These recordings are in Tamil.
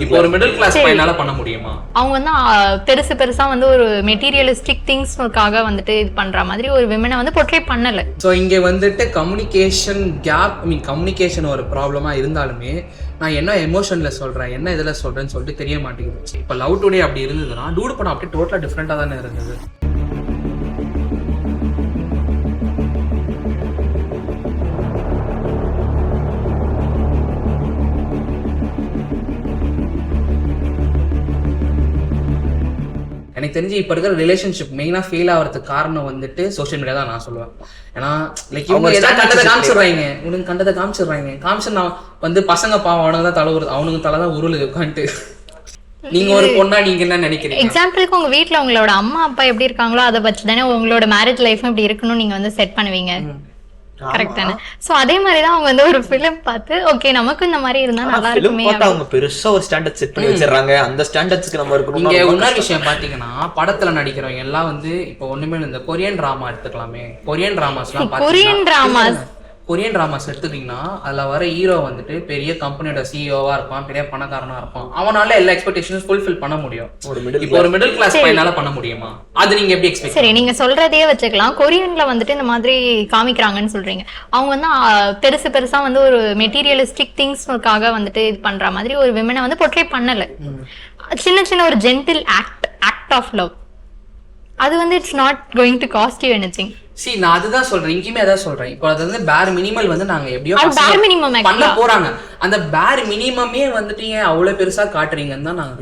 இப்போ ஒரு மிடில் கிளாஸ் பையனால பண்ண முடியுமா? அவங்க வந்து பெருசா வந்து ஒரு மெட்டீரியலிஸ்டிக் திங்ஸ்க்காக வந்துட்டு இது பண்ற மாதிரி ஒரு விமனை வந்து போர்ட்ரே பண்ணல. ஸோ இங்கே வந்துட்டு கம்யூனிகேஷன் கேப், கம்யூனிகேஷன் ஒரு ப்ராப்ளமா இருந்தாலுமே நான் என்ன எமோஷனில் சொல்கிறேன், என்ன இதில் சொல்கிறேன்னு சொல்லிட்டு தெரிய மாட்டேங்குது. இப்போ லவ் டுடே அப்படி இருந்ததுன்னா டூடு படம் அப்படியே டோட்டலாக டிஃப்ரெண்ட்டாக தானே இருந்தது. எனக்கு தெரிஞ்சு இப்போ இருக்கிற ரிலேஷன்ஷிப் மெயினாக ஃபெயில் ஆகிறதுக்கு காரணம் வந்துட்டு சோஷியல் மீடியா தான் நான் சொல்லுவேன். ஏன்னா லைக் இவங்க ஏதாவது கண்டதை காமிச்சிடுறாங்க, உனக்கு கண்டதை காமிச்சு நான் வந்து பசங்க பாவம் அவனுக்கு தான் தலை உருது, அவனுக்கு தலை தான் உருளுது உட்காந்துட்டு. நீங்க ஒரு பொண்ணா நீங்க என்ன நினைக்கிறீங்க? எக்ஸாம்பிளுக்கு உங்க வீட்டுல உங்களோட அம்மா அப்பா எப்படி இருக்காங்களோ அதை வச்சு தானே உங்களோட மேரேஜ் லைஃப் இப்படி இருக்கணும்னு நீங்க வந்து செட் பண்ணுவீங்க. கரெக்ட் தானே? சோ அதே மாதிரி தான் அவங்க வந்து ஒரு ஃபிலிம் பார்த்து ஓகே நமக்கு இந்த மாதிரி இருந்தா நல்லா இருக்குமே அவங்க பெருசா ஒரு ஸ்டாண்டர்ட் செட் பண்ணி வச்சிரறாங்க. அந்த ஸ்டாண்டர்ட்ஸ்க்கு நம்ம இருக்கணும். இங்க இன்னொரு விஷயம் பாத்தீங்கன்னா படத்துல நடிக்கிறவங்க எல்லாம் வந்து இப்போ ஒண்ணுமே இந்த கொரியன் டிராமா எடுத்துக்கலாமே. கொரியன் டிராமாஸ்லாம் கொரியன் டிராமாஸ் எடுத்துக்கிட்டீங்கன்னா அதுல வர ஹீரோ வந்துட்டு பெரிய கம்பெனியோட சிஇஓவா இருப்பான், பெரிய பணக்காரனா இருப்பான். அவனால எல்லா எக்ஸ்பெக்டேஷன்ஸ் ஃபுல்ஃபில் பண்ண முடியும். இப்போ ஒரு மிடில் கிளாஸ் பையனால பண்ண முடியுமா? அது நீங்க எப்படி எக்ஸ்பெக்ட்? சரி, நீங்க சொல்றதையே வச்சுக்கலாம். கொரியன்ல வந்துட்டு இந்த மாதிரி காமிக்கிறாங்கன்னு சொல்றீங்க. அவங்க வந்து பெருசா வந்து ஒரு மெட்டீரியலிஸ்டிக் திங்ஸ்க்காக வந்துட்டு இது பண்ற மாதிரி ஒரு விமனை வந்து போர்ட்ரே பண்ணல. சின்ன ஒரு ஜென்டில் ஆக்ட் ஆஃப் லவ், அது வந்து it's not going to cost you anything. சரி, நான் அதுதான் சொல்றேன், இங்கேயுமே அதான் சொல்றேன். இப்போ அது வந்து பேர் மினிமல் வந்து நாங்க எப்படியோ பண்ண போறாங்க. அந்த பேர் மினிமமே வந்துட்டு ஏன் அவ்வளவு பெருசா காட்டுறீங்கன்னு தான்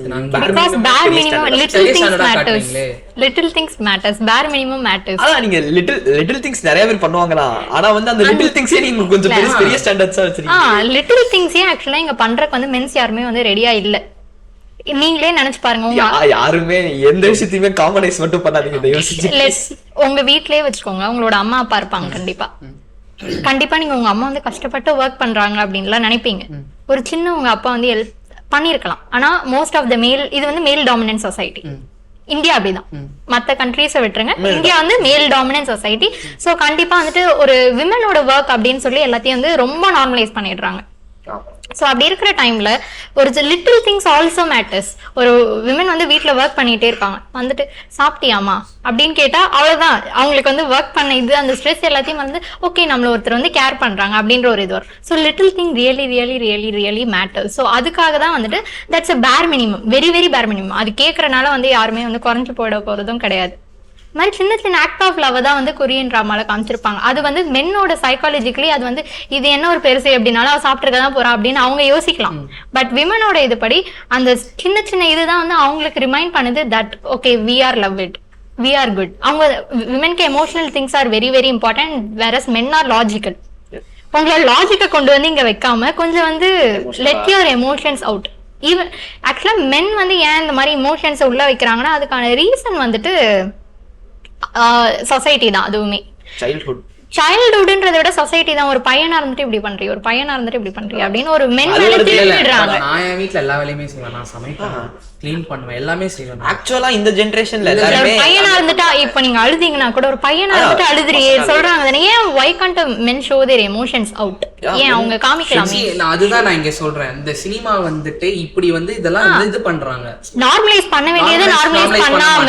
லிட்டில் திங்ஸ் மேட்டர்ஸ். பேர் மினிமம் மேட்டர்ஸ். அதான் நீங்க லிட்டில் திங்ஸ் நிறைய பேர் பண்ணுவாங்களா, ஆனா வந்து அந்த லிட்டில் திங்ஸே நீங்க கொஞ்சம் பெரிய ஸ்டாண்டர்ட்ஸா வச்சிருக்கீங்க. லிட்டில் திங்ஸே ஆக்சுவலா இங்க பண்றதுக்கு வந்து மென்ஸ் யாருமே வந்து ரெடியா இல்ல. நீங்களே நினைச்சு பாருங்க, யாருமே எந்த விஷயத்தையுமே காமனைஸ் மட்டும் பண்ணாதீங்க. உங்க வீட்லயே வச்சுக்கோங்க, உங்களோட அம்மா அப்பா இருப்பாங்க. கண்டிப்பா நீங்க உங்க அம்மா வந்து கஷ்டப்பட்டு ஒர்க் பண்றாங்க அப்படின்லாம் நினைப்பீங்க. ஒரு சின்ன உங்க அப்பா வந்து ஹெல்ப் பண்ணிருக்கலாம். ஆனா மோஸ்ட் ஆஃப் த மேல், இது வந்து மேல் டாமினன்ட் சொசைட்டி. இந்தியா அப்படிதான், மத்த கண்ட்ரீஸை விட்டுருங்க, இந்தியா வந்து மேல் டாமினன்ட் சொசைட்டி. சோ கண்டிப்பா வந்துட்டு ஒரு விமனோட ஒர்க் அப்படின்னு சொல்லி எல்லாத்தையும் வந்து ரொம்ப நார்மலைஸ் பண்ணிடுறாங்க. சோ அப்படி இருக்கிற டைம்ல ஒரு லிட்டில் திங்ஸ் ஆல்சோ மேட்டர்ஸ். ஒரு விமன் வந்து வீட்டுல ஒர்க் பண்ணிட்டே இருப்பாங்க, வந்துட்டு சாப்பிட்டியாமா அப்படின்னு கேட்டா அவ்வளவுதான், அவங்களுக்கு வந்து ஒர்க் பண்ண இது அந்த ஸ்ட்ரெஸ் எல்லாத்தையும் வந்து ஓகே நம்மள ஒருத்தர் வந்து கேர் பண்றாங்க அப்படின்ற ஒரு இது வரும். So little thing really matters. So அதுக்காக தான் வந்துட்டு தட்ஸ் அ பேர் மினிமம், வெரி பேர் மினிமம். அது கேட்கறனால வந்து யாருமே வந்து குறைஞ்சு போட போறதும் கிடையாது. மாதிரி சின்ன ஆக்ட் ஆஃப் லவ் தான் வந்து கொரியன் டிராமால காமிச்சிருப்பாங்க. அது வந்து மென்னோட சைக்காலஜிக்கலி அது வந்து இது என்ன ஒரு பெருசு அப்படின்னாலும் அவ சாப்பிட்டுருக்க தான் போறா அப்படின்னு அவங்க யோசிக்கலாம். பட் விமனோட இதுபடி அந்த சின்ன இதுதான் வந்து அவங்களுக்கு ரிமைண்ட் பண்ணுது that okay we are love it, we are good. அவங்க விமனுக்கு emotional things are very important, whereas men are logical. உங்களோட லாஜிக்கை கொண்டு வந்து இங்க வைக்காம கொஞ்சம் வந்து let your emotions out. Even ஆக்சுவலா மென் வந்து ஏன் இந்த மாதிரி இமோஷன்ஸை உள்ள வைக்கிறாங்கன்னா அதுக்கான ரீசன் வந்துட்டு சொசைட்டி தான். அதுவுமே சைல்ட்ஹுட்ன்றதை விட சொசைட்டி தான். ஒரு பையனா இருந்துட்டு இப்படி பண்றீ, ஒரு பையனா இருந்துட்டு இப்படி பண்றீ அப்படின்னு ஒரு மென் திருப்பிடுறாங்க. நான் என் வீட்ல எல்லா வேலையுமே செய்வேன், நான் சமைப்பேன், க்ளீன் பண்ணுவேன், எல்லாமே செய்வேன். ஆக்சுவலா இந்த ஜெனரேஷன்ல எல்லாரும் பையனா இருந்துட்டா இப்ப நீங்க அழுதீங்கன்னா கூட ஒரு பையனா இருந்துட்டு அழுதுறியே சொல்றாங்க. ஏன் why can't men show their emotions out? ஏன் அவங்க காமிக்கலாமே? நான் அதுதான் நான் இங்க சொல்றேன், இந்த சினிமா வந்துட்டு இப்படி வந்து இதெல்லாம் இது பண்றாங்க. நார்மலைஸ் பண்ண வேண்டியது நார்மலைஸ் பண்ணாம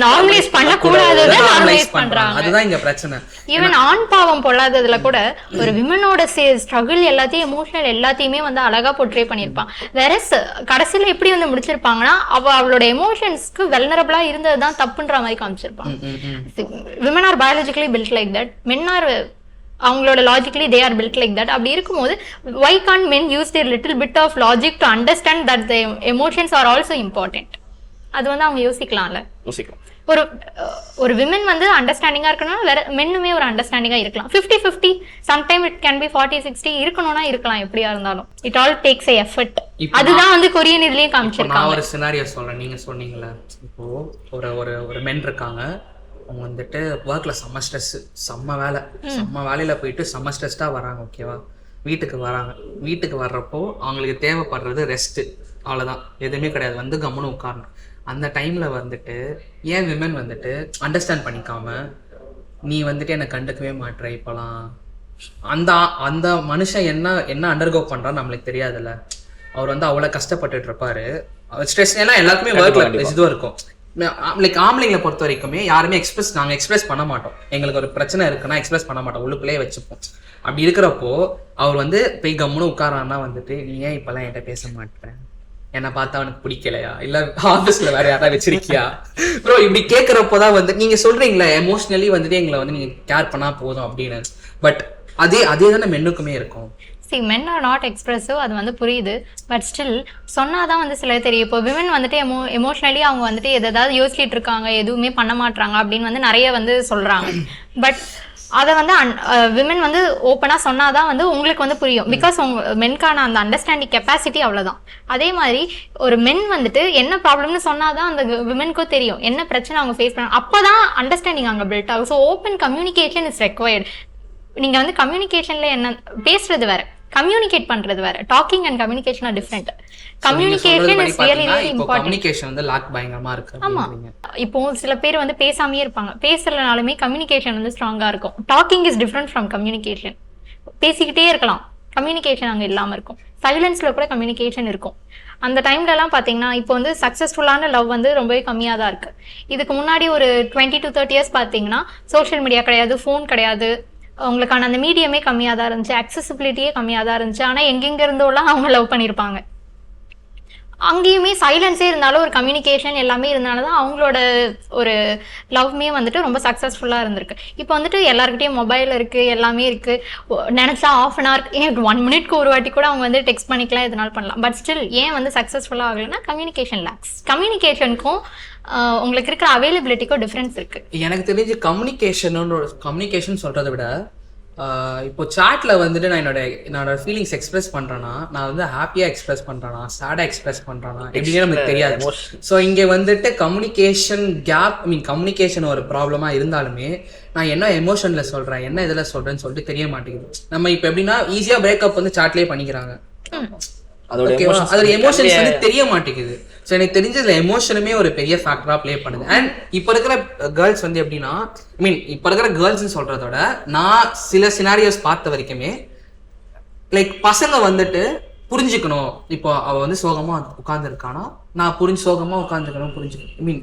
நார்மலைஸ் பண்ண கூடாததை நார்மலைஸ் பண்றாங்க. அதுதான் இங்க பிரச்சனை. ஈவன் ஆண் பாவம் பொல்லாததுல கூட ஒரு விமனோட ஸ்ட்ரகிள் எல்லாத்தையும் எமோஷனல் எல்லாத்தையுமே வந்து அழகா போர்ட்ரே பண்ணிருப்பான். வேற கடைசியில எப்படி வந்து முடிச்சிருப்பாங்கன்னா அவளோட எமோஷன்ஸ்க்கு வெல்னரபிளா இருந்ததுதான் தப்புன்ற மாதிரி காமிச்சிருப்பாங்க. Women are biologically built like that, men are அவங்களோட logically they are built like that. அப்படி இருக்கும்போது why can't men use their little bit of logic to understand that the emotions are also important? அது வந்து அவங்க யோசிக்கலாம்ல. ஒரு விமன் வந்து அண்டர்ஸ்டாண்டிங்கா இருக்கணும், வேற மென்னுமே ஒரு அண்டர்ஸ்டாண்டிங்கா இருக்கலாம். 50-50, சம்டைம் இட் கேன் பி 40-60 இருக்கணும்னா இருக்கலாம். எப்படியா இருந்தாலும் it all takes a effort. அதுதான் வந்து கொரியன் இதுலயும் காமிச்சிருக்காங்க. நான் ஒரு சினாரியோ சொல்றேன், நீங்க சொன்னீங்கல்ல, இப்போ ஒரு மென் இருக்காங்க, அவங்க வந்துட்டு ஒர்க்ல செம்ம ஸ்ட்ரெஸ், செம்ம வேலையில போயிட்டு செம்ம ஸ்ட்ரெஸ்டா வராங்க. ஓகேவா, வீட்டுக்கு வர்றப்போ அவங்களுக்கு தேவைப்படுறது ரெஸ்ட், அவ்வளவுதான், எதுவுமே கிடையாது, வந்து கம்முன்னு உட்காரணும். அந்த டைம்ல வந்துட்டு ஏன் விமன் வந்துட்டு அண்டர்ஸ்டாண்ட் பண்ணிக்காம நீ வந்துட்டு என்னை கண்டுக்கவே மாட்டேற, இப்போலாம் அந்த மனுஷன் என்ன அண்டர்கோ பண்றான்னு நம்மளுக்கு தெரியாதுல்ல. அவர் வந்து அவ்வளோ கஷ்டப்பட்டுட்டு இருப்பாரு. ஸ்ட்ரெஸ் எல்லாம் எல்லாருக்குமே ஒர்க்ல இதுவும் இருக்கும். லைக் ஆம்பளைங்களை பொறுத்த வரைக்குமே யாருமே நாங்கள் எக்ஸ்பிரஸ் பண்ண மாட்டோம். எங்களுக்கு ஒரு பிரச்சனை இருக்குன்னா எக்ஸ்பிரஸ் பண்ண மாட்டோம், உள்ளுக்குள்ளேயே வச்சுப்போம். அப்படி இருக்கிறப்போ அவர் வந்து போய் கம்முன்னு உட்காரான்னா வந்துட்டு நீ ஏன் இப்பெல்லாம் என்கிட்ட பேச மாட்டேன், என்னை பார்த்தா அவனுக்கு பிடிக்கலையா, இல்ல ஆஃபீஸ்ல வேற யாராவது வச்சிருக்கியா ப்ரோ, இப்படி கேட்கறப்போதான் வந்து நீங்க சொல்றீங்களா எமோஷனலி வந்துட்டு எங்களை வந்து நீங்க கேர் பண்ணா போதும் அப்படின்னு. பட் அதே தானே மென்னுக்குமே இருக்கும். men are not expressive, அது வந்து புரியுது. பட் ஸ்டில் சொன்னாதான் வந்து சில தெரியும். இப்போ விமன் வந்துட்டு எமோஷனலி அவங்க வந்துட்டு எதாவது யோசிச்சுட்டு இருக்காங்க, எதுவுமே பண்ண மாட்டாங்க அப்படின்னு வந்து நிறைய வந்து சொல்றாங்க. பட் அதை வந்து விமன் வந்து ஓப்பனாக சொன்னாதான் வந்து உங்களுக்கு வந்து புரியும். பிகாஸ் உங்க மென்கான அந்த அண்டர்ஸ்டாண்டிங் கெப்பாசிட்டி அவ்வளோதான். அதே மாதிரி ஒரு மென் வந்துட்டு என்ன ப்ராப்ளம்னு சொன்னாதான் அந்த விமனுக்கும் தெரியும் என்ன பிரச்சனை அவங்க ஃபேஸ் பண்ண, அப்போதான் அண்டர்ஸ்டாண்டிங் அங்கே பில்ட் ஆகும். So open communication is required. நீங்கள் வந்து கம்யூனிகேஷன்ல என்ன பேசுறது வேற, கம்யூனிகேட் பண்றது வேற. Docking and communication R different. Communication is really very important. Communication வந்து லாக் பயங்கரமா இருக்கு. ஆமா, இப்போ சில பேர் வந்து பேசாமையே இருப்பாங்க, பேசலனாலுமே கம்யூனிகேஷன் வந்து ஸ்ட்ராங்கா இருக்கும். Docking is different from communication. பேசிக்கிட்டே இருக்கலாம், கம்யூனிகேஷன் அங்க இல்லாம இருக்கும். சைலன்ஸ்ல கூட கம்யூனிகேஷன் இருக்கும். அந்த டைம்ல எல்லாம் பாத்தீங்கன்னா இப்போ வந்து சக்சஸ்ஃபுல்லான லவ் வந்து ரொம்பவே கம்மியா தான் இருக்கு. இதுக்கு முன்னாடி ஒரு 20 to 30 years பாத்தீங்கன்னா சோஷியல் மீடியா கிடையாது, ஃபோன் கிடையாது, உங்களுக்கான அந்த மீடியமே கம்மியாக தான் இருந்துச்சு, அக்சசிபிலிட்டியே கம்மியாக தான் இருந்துச்சு. ஆனால் எங்கெங்க இருந்தோலாம் அவங்க லவ் பண்ணியிருப்பாங்க. அங்கேயுமே சைலன்ஸே இருந்தாலும் ஒரு கம்யூனிகேஷன் எல்லாமே இருந்தனால தான் அவங்களோட ஒரு லவ்மே வந்துட்டு ரொம்ப சக்ஸஸ்ஃபுல்லாக இருந்திருக்கு. இப்போ வந்துட்டு எல்லாருக்கிட்டையும் மொபைல் இருக்குது, எல்லாமே இருக்குது. நினச்சா ½ an hour 1 minute ஒரு வாட்டி கூட அவங்க வந்து டெக்ஸ்ட் பண்ணிக்கலாம், எதனால பண்ணலாம். பட் ஸ்டில் ஏன் வந்து சக்ஸஸ்ஃபுல்லாக ஆகலைன்னா கம்யூனிகேஷன் லேக்ஸ். கம்யூனிகேஷனுக்கும் உங்களுக்கு இருக்கிற அவைலபிலிட்டிக்கும் டிஃப்ரென்ஸ் இருக்கு. எனக்கு தெரிஞ்சு கம்யூனிகேஷன் சொல்றதை விட இப்போ சாட்ல வந்துட்டு நான் என்னோட ஃபீலிங்ஸ் எக்ஸ்பிரஸ் பண்றேன்னா, நான் வந்து ஹாப்பியா எக்ஸ்பிரஸ் பண்றேனா, சேடா எக்ஸ்பிரஸ் பண்றேனா எப்படின்னு நமக்கு தெரியாது. ஸோ இங்க வந்துட்டு கம்யூனிகேஷன் கேப், கம்யூனிகேஷன் ஒரு ப்ராப்ளமா இருந்தாலுமே நான் என்ன எமோஷன்ல சொல்றேன், என்ன இதுல சொல்றேன்னு சொல்லிட்டு தெரிய மாட்டேங்குது. நம்ம இப்போ எப்படின்னா ஈஸியா பிரேக்கப் வந்து சாட்லயே பண்ணிக்கிறாங்க, அதோட எமோஷன்ஸ் வந்து தெரிய மாட்டேங்குது. ஸோ எனக்கு தெரிஞ்ச இதுல எமோஷனுமே ஒரு பெரிய ஃபேக்டரா பிளே பண்ணுது. அண்ட் இப்போ இருக்கிற கேர்ள்ஸ் வந்து எப்படின்னா, இப்போ இருக்கிற கேர்ள்ஸ்ன்னு சொல்றதோட நான் சில சினாரியோஸ் பார்த்த வரைக்குமே லைக் பசங்க வந்துட்டு புரிஞ்சுக்கணும். இப்போ அவ வந்து சோகமா உட்காந்துருக்கானா, நான் சோகமா உட்காந்துக்கணும், புரிஞ்சுக்கணும்.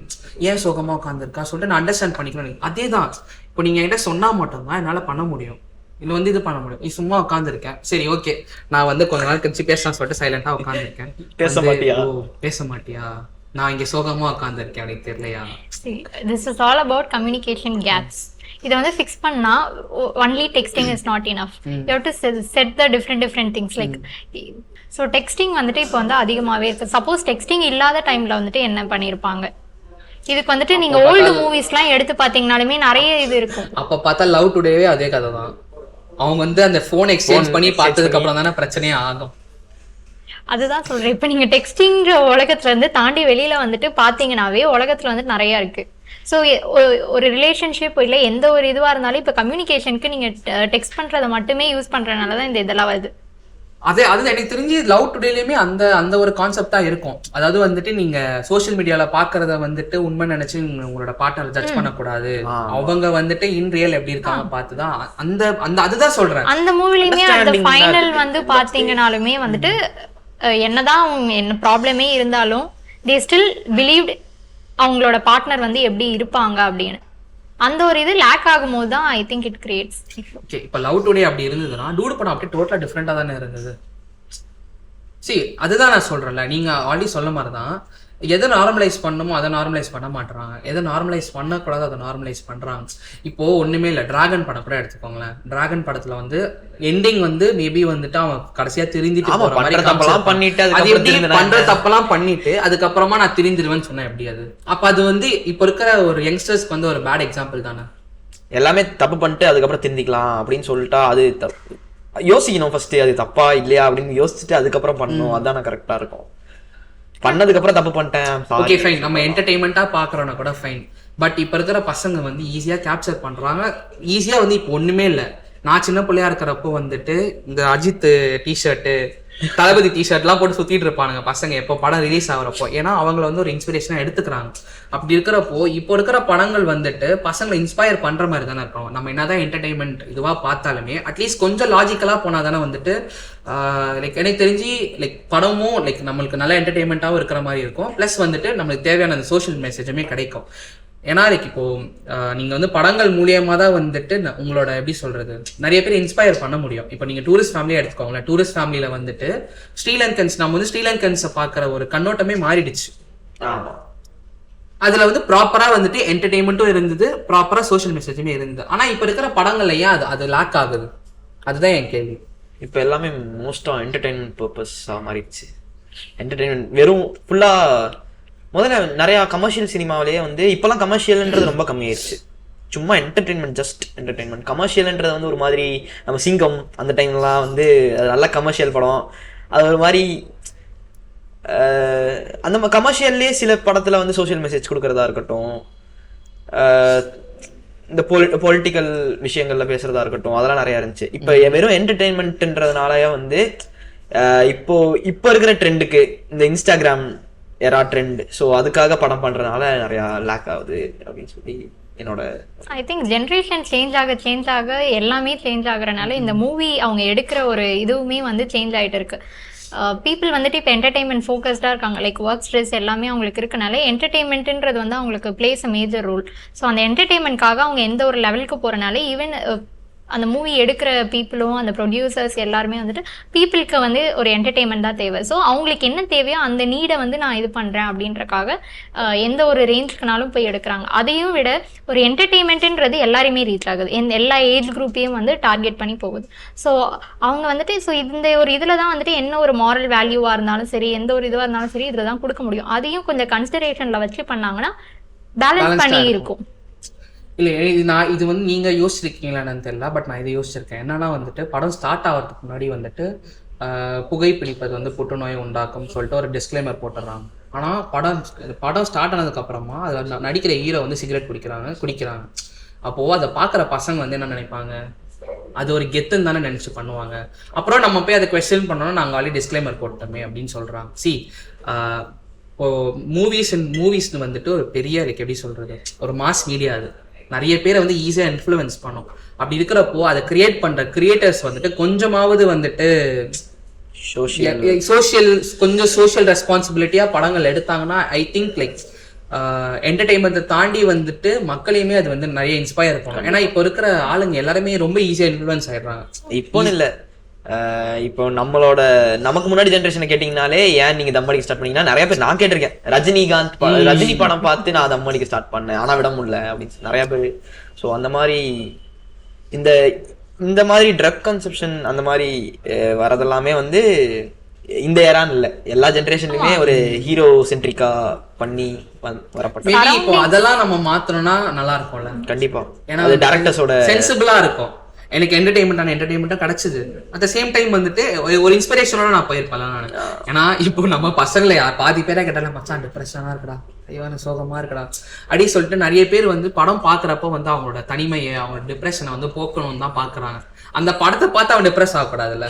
ஏன் சோகமா உட்காந்துருக்கா சொல்லிட்டு நான் அண்டர்ஸ்டாண்ட் பண்ணிக்கணும். அதே தான் இப்போ நீங்க என்கிட்ட சொன்னா மட்டும்தான் என்னால பண்ண முடியும், இல்லை வந்து இது பண்ண முடியும். நீ சும்மா உட்காந்துருக்கேன், சரி ஓகே நான் வந்து கொஞ்ச நாள் கழிச்சு பேசலாம் சொல்லிட்டு சைலண்டா உட்காந்துருக்கேன். பேச மாட்டியா, நான் இங்க சோகமா உட்காந்துருக்கேன், எனக்கு தெரியலையா. This is all about communication gaps. இதை வந்து ஃபிக்ஸ் பண்ணா only texting is not enough. You have to set the different things like so texting வந்துட்டு இப்போ வந்து அதிகமாவே இருக்கு. சப்போஸ் டெக்ஸ்டிங் இல்லாத டைம்ல வந்துட்டு என்ன பண்ணிருப்பாங்க, இதுக்கு வந்துட்டு நீங்க ஓல்டு மூவிஸ்லாம் எடுத்து பாத்தீங்கன்னாலுமே நிறைய இது இருக்கும். அப்ப பார்த்தா லவ் டுடேவே அதே கதை தான். அவங்க வந்து அந்த போன் எக்ஸ்சேஞ்ச் பண்ணி பார்த்ததுக்கு அப்புறம் தானே பிரச்சனையே ஆகும். அதுதான் சொல்றேன். இப்ப நீங்க டெக்ஸ்டிங்கிற உலகத்துல இருந்து தாண்டி வெளியில வந்துட்டு பாத்தீங்கன்னாவே உலகத்துல வந்துட்டு நிறைய இருக்கு. ஸோ ஒரு ரிலேஷன்ஷிப் இல்லை எந்த ஒரு இதுவா இருந்தாலும் இப்போ கம்யூனிகேஷனுக்கு நீங்க டெக்ஸ்ட் பண்றதை மட்டுமே யூஸ் பண்றதுனால தான் இந்த இதெல்லாம் வருது. அது எனக்கு தெரிஞ்சு லவ் டுடேலயுமே அந்த ஒரு கான்செப்டா இருக்கும். அதாவது வந்துட்டு நீங்க சோசியல் மீடியால பாக்குறத வந்துட்டு உண்மை நினைச்சு உங்களோட பார்ட்னர் ஜட்ஜ் பண்ணக்கூடாது. அவங்க வந்துட்டு இன் ரியல் எப்படி இருக்காங்க பார்த்துதான் அந்த அதுதான் சொல்றேன். அந்த மூவிலயுமே அந்த ஃபைனல் வந்து பாத்தீங்கன்னாலுமே வந்துட்டு என்னதான் என்ன ப்ராப்ளமே இருந்தாலும் தே ஸ்டில் பிலீவ்ட் அவங்களோட பார்ட்னர் வந்து எப்படி இருப்பாங்க அப்படின்னு. அந்த ஒரு இது லேக் ஆகும்போது தான் I think it creates. Okay, இப்போ லவ் டுடே அப்படி இருந்ததுன்னா டூடு படம் அப்படியே டோட்டலா டிஃப்ரெண்டா தானே இருந்தது. அதுதான் நான் சொல்றேன்ல, நீங்க ஆல்ரெடி சொல்ல மாதிரி தான். எதை நார்மலைஸ் பண்ணணுமோ அதை நார்மலைஸ் பண்ண மாட்டாங்க, எதை நார்மலைஸ் பண்ணக்கூடாது அதை நார்மலைஸ் பண்றாங்க. இப்போ ஒண்ணுமே இல்லை, டிராகன் படம் கூட எடுத்துக்கோங்களேன். டிராகன் படத்துல வந்து எண்டிங் வந்து மேபி வந்துட்டு அவன் கடைசியா திருந்திட்டு பண்ற தப்பெல்லாம் பண்ணிட்டு அதுக்கப்புறமா நான் திருந்திடுவேன்னு சொன்னேன். எப்படி அது? அப்ப அது வந்து இப்ப இருக்கிற ஒரு யங்ஸ்டர்ஸ்க்கு வந்து ஒரு பேட் எக்ஸாம்பிள் தானே. எல்லாமே தப்பு பண்ணிட்டு அதுக்கப்புறம் திருந்திக்கலாம் அப்படின்னு சொல்லிட்டா அது யோசிக்கணும் ஃபர்ஸ்ட், அது தப்பா இல்லையா அப்படின்னு யோசிச்சுட்டு அதுக்கப்புறம் பண்ணணும். அதான் கரெக்டா இருக்கும். பண்ணதுக்கு அப்புறம் தப்பு பண்ணிட்டேன், ஓகே ஃபைன், நம்ம என்டர்டெயின்மெண்டா பாக்குறோம்னா கூட ஃபைன். பட் இப்ப இருக்கிற பசங்க வந்து ஈஸியா கேப்சர் பண்றாங்க. ஈஸியா வந்து இப்போ ஒண்ணுமே இல்லை. நான் சின்ன பிள்ளையா இருக்கிறப்போ வந்துட்டு இந்த அஜித் டிஷர்ட்டு தளபதி டிஷர்ட்லாம் போட்டு சுத்திட்டு இருப்பானுங்க பசங்க எப்போ படம் ரிலீஸ் ஆகிறப்போ. ஏன்னா அவங்கள வந்து ஒரு இன்ஸ்பிரேஷனா எடுத்துக்கிறாங்க. அப்படி இருக்கிறப்போ இப்போ இருக்கிற படங்கள் வந்துட்டு பசங்களை இன்ஸ்பயர் பண்ற மாதிரி தானே இருக்கும். நம்ம என்னதான் என்டர்டைன்மெண்ட் இதுவா பார்த்தாலுமே அட்லீஸ்ட் கொஞ்சம் லாஜிக்கலா போனா தானே வந்துட்டு லைக் எனக்கு தெரிஞ்சு லைக் படமும் லைக் நம்மளுக்கு நல்ல என்டர்டைன்மெண்ட்டாகவும் இருக்கிற மாதிரி இருக்கும். ப்ளஸ் வந்துட்டு நம்மளுக்கு தேவையான அந்த சோஷியல் மெசேஜுமே கிடைக்கும். ஏன்னா லைக் இப்போ நீங்க வந்து படங்கள் மூலியமா தான் வந்துட்டு உங்களோட எப்படி சொல்றது நிறைய பேர் இன்ஸ்பயர் பண்ண முடியும். இப்போ நீங்க டூரிஸ்ட் ஃபேமிலியா எடுத்துக்கோங்களேன். டூரிஸ்ட் ஃபேமிலியில வந்துட்டு ஸ்ரீலங்கன்ஸ் நம்ம வந்து ஸ்ரீலங்கன்ஸை பார்க்குற ஒரு கண்ணோட்டமே மாறிடுச்சு. அதுல வந்து ப்ராப்பரா வந்துட்டு என்டர்டெயின்மெண்ட்டும் இருந்தது, ப்ராப்பரா சோஷியல் மெசேஜுமே இருந்தது. ஆனா இப்ப இருக்கிற படங்கள்ல ஏன் அது லேக் ஆகுது? அதுதான் என் கேள்வி. இப்போ எல்லாமே மோஸ்டா என்டர்டெயின்மெண்ட் பர்பஸா மாறிடுச்சு. என்டர்டெயின்மெண்ட் வெறும் ஃபுல்லா முதல்ல நிறைய கமர்ஷியல் சினிமாவிலேயே வந்து இப்பெல்லாம் கமர்ஷியல்ன்றது ரொம்ப கம்மியாயிருச்சு. சும்மா என்டர்டெயின்மெண்ட், ஜஸ்ட் என்டர்டெயின்மெண்ட். கமர்ஷியல்ன்றது வந்து ஒரு மாதிரி நம்ம சிங்கம் அந்த டைம்லாம் வந்து நல்ல கமர்ஷியல் படம், அது ஒரு மாதிரி அந்த கமர்ஷியல்லே சில படத்துல வந்து சோஷியல் மெசேஜ் கொடுக்கறதா இருக்கட்டும், இந்த பொலிட்டிக்கல் விஷயங்கள்ல பேசுறதா இருக்கட்டும், அதெல்லாம் நிறைய இருந்துச்சு. இப்போ வெறும் என்டர்டெயின்மெண்ட்ன்றதுனாலயே வந்து இப்போ இருக்கிற ட்ரெண்டுக்கு இந்த இன்ஸ்டாகிராம் எரா ட்ரெண்ட், ஸோ அதுக்காக படம் பண்றதுனால நிறைய லேக் ஆகுது அப்படின்னு சொல்லி என்னோட ஐ திங்க் ஜென்ரேஷன் சேஞ்ச் ஆக எல்லாமே சேஞ்ச் ஆகுறனால இந்த மூவி அவங்க எடுக்கிற ஒரு இதுவுமே வந்து சேஞ்ச் ஆகிட்டு இருக்கு. பீப்புள் வந்துட்டு இப்போ என்டர்டெயின்மெண்ட் ஃபோக்கஸ்டாக இருக்காங்க. லைக் ஒர்க் ஸ்ட்ரெஸ் எல்லாமே அவங்களுக்கு இருக்கனால என்டர்டெயின்மெண்ட்டுன்றது வந்து அவங்களுக்கு plays a major role. So அந்த என்டர்டெயின்மெண்ட்காக அவங்க எந்த ஒரு லெவலுக்கு போகிறனால ஈவன் அந்த மூவி எடுக்கிற பீப்புளும் அந்த ப்ரொடியூசர்ஸ் எல்லாருமே வந்துட்டு பீப்புளுக்கு வந்து ஒரு என்டர்டெயின்மெண்ட் தான் தேவை. ஸோ அவங்களுக்கு என்ன தேவையோ அந்த நீடை வந்து நான் இது பண்ணுறேன் அப்படின்றக்காக எந்த ஒரு ரேஞ்சுக்குனாலும் போய் எடுக்கிறாங்க. அதையும் விட ஒரு என்டர்டெயின்மெண்ட்டுன்றது எல்லாருமே ரீச் ஆகுது, எல்லா ஏஜ் குரூப்பையும் வந்து டார்கெட் பண்ணி போகுது. ஸோ அவங்க வந்துட்டு ஸோ இந்த ஒரு இதில் தான் வந்துட்டு என்ன ஒரு மாரல் வேல்யூவாக இருந்தாலும் சரி, எந்த ஒரு இதுவாக இருந்தாலும் சரி இதில் தான் கொடுக்க முடியும். அதையும் கொஞ்சம் கன்சிடரேஷனில் வச்சு பண்ணாங்கன்னா பேலன்ஸ் பண்ணி இருக்கும். இல்லை இது வந்து நீங்க யோசிச்சிருக்கீங்களான்னு தெரியல, பட் நான் இதை யோசிச்சிருக்கேன். என்னன்னா வந்துட்டு படம் ஸ்டார்ட் ஆகிறதுக்கு முன்னாடி வந்துட்டு புகைப்பிடிப்பது வந்து புற்றுநோயை உண்டாக்கும் சொல்லிட்டு ஒரு டிஸ்க்ளைமர் போட்டுடுறாங்க. ஆனால் படம் ஸ்டார்ட் ஆனதுக்கு அப்புறமா அதில் நடிக்கிற ஹீரோ வந்து சிகரெட் குடிக்கிறாங்க. அப்போது அதை பார்க்குற பசங்க வந்து என்ன நினைப்பாங்க, அது ஒரு கெத்துன்னு தானே நினச்சி பண்ணுவாங்க. அப்புறம் நம்ம போய் அதை கொஸ்டின் பண்ணோன்னா நாங்கள் ஆல்ரெடி டிஸ்க்ளைமர் போட்டோமே அப்படின்னு சொல்கிறாங்க. இப்போ மூவிஸ்னு வந்துட்டு ஒரு பெரிய எப்படி சொல்கிறது ஒரு மாஸ் மீடியா, அது நிறைய பேரை வந்து ஈஸியாக இன்ஃப்ளூயன்ஸ் பண்ணும். அப்படி இருக்கிறப்போ அதை கிரியேட் பண்ணுற கிரியேட்டர்ஸ் வந்துட்டு கொஞ்சமாவது வந்துட்டு கொஞ்சம் சோஷியல் ரெஸ்பான்சிபிலிட்டியாக படங்கள் எடுத்தாங்கன்னா ஐ திங்க் லைக் என்டர்டெயின்மெண்ட்டை தாண்டி வந்துட்டு மக்களையுமே அது வந்து நிறைய இன்ஸ்பயர் பண்ணும். ஏன்னா இப்போ இருக்கிற ஆளுங்க எல்லாருமே ரொம்ப ஈஸியாக இன்ஃப்ளூயன்ஸ் ஆயிடுறாங்க. இப்போன்னு இல்லை, இப்போ நமக்கு முன்னாடி ஜென்ரேஷனை கேட்டீங்கனாலே ஏன் நீங்க தம் அடிக்க ஸ்டார்ட் பண்ணீங்கன்னா நிறைய பேர் நான் கேட்டிருக்கேன். ரஜினி படம் பார்த்து நான் தம் அடிக்க ஸ்டார்ட் பண்ணேன், ஆனா விட முடியல அப்படின்னு நிறைய பேர். ஸோ அந்த மாதிரி இந்த மாதிரி ட்ரக் கன்சப்ஷன் அந்த மாதிரி வரதெல்லாமே வந்து இந்த ஏரான்னு இல்லை, எல்லா ஜென்ரேஷன்லயுமே ஒரு ஹீரோ சென்ட்ரிக்கா பண்ணி வரப்பட்ட. இப்போ அதெல்லாம் நம்ம மாத்தணும்னா நல்லா இருக்கும்ல. கண்டிப்பா, ஏன்னா அது டைரக்டர்ஸோட சென்சிபிளா இருக்கும். எனக்கு என்டர்டெயின்மெண்ட்டாக கிடைச்சது. அட் த சேம் டைம் வந்துட்டு ஒரு இன்ஸ்பிரேஷனோட நான் போயிருப்பேன் நான். ஏன்னா இப்போ நம்ம பசங்களை பாதி பேரை கேட்டாலும் மச்சான் டிப்ரெஷனாக இருக்குடா, ஐயோ சோகமாக இருக்குடா அப்படின்னு சொல்லிட்டு நிறைய பேர் வந்து படம் பார்க்குறப்போ வந்து அவங்களோட தனிமையை அவங்களோட டிப்ரெஷனை வந்து போக்கணும்னு தான் பார்க்குறாங்க. அந்த படத்தை பார்த்து அவன் டிப்ரெஸ் ஆகக்கூடாதுல்ல.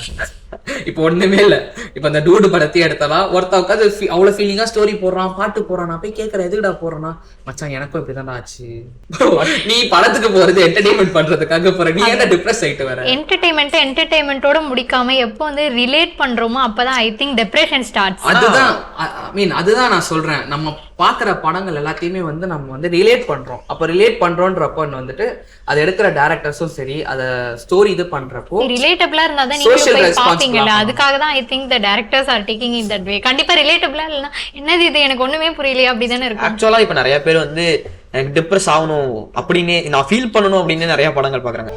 இப்போ ஒண்ணுமே இல்லை, இப்போ அந்த டூடு படத்தையே எடுத்தாலாம் ஒருத்த உட்காந்து அவ்வளோ ஃபீலிங்காக ஸ்டோரி போடுறான், பாட்டு போடுறான். நான் போய் கேட்குறேன் எதுக்குடா போடுறான்னா, மச்சான் எனக்கும் இப்படிதான்டா ஆச்சு. நீ படத்துக்கு போறது என்டர்டெயின்மெண்ட் பண்றதுக்காக போற, நீ என்ன டிப்ரெஸ் ஆயிட்டு வர? என்டர்டெயின்மெண்டோட முடிக்காம எப்போ வந்து ரிலேட் பண்றோமோ அப்பதான் ஐ திங்க் டிப்ரெஷன் ஸ்டார்ட்ஸ். அதுதான் நான் சொல்றேன். நம்ம பாக்குற படங்கள் எல்லாத்தையுமே வந்து நம்ம வந்து ரிலேட் பண்றோம். அப்ப ரிலேட் பண்றோன்றப்போ வந்துட்டு அதை எடுக்கிற டைரக்டர்ஸும் சரி, அதை ஸ்டோரி இது பண்றப்போ ரிலேட்டபிளா இருந்தா தான் நீங்க போய் பாப்பீங்கல்ல. அதுக்காக தான் I think the directors are taking in that way. கண்டிப்பா ரிலேட்டபிளா இல்லனா என்னது இது எனக்கு ஒண்ணுமே புரியலையே அப்படிதானே இருக்கும். ஆக்சுவலா இப்ப நிறைய பேர் வந்து எனக்கு டிப்ரெஸ் ஆகணும் அப்படின்னு நான் ஃபீல் பண்ணணும் அப்படின்னு நிறைய படங்கள் பாக்குறாங்க.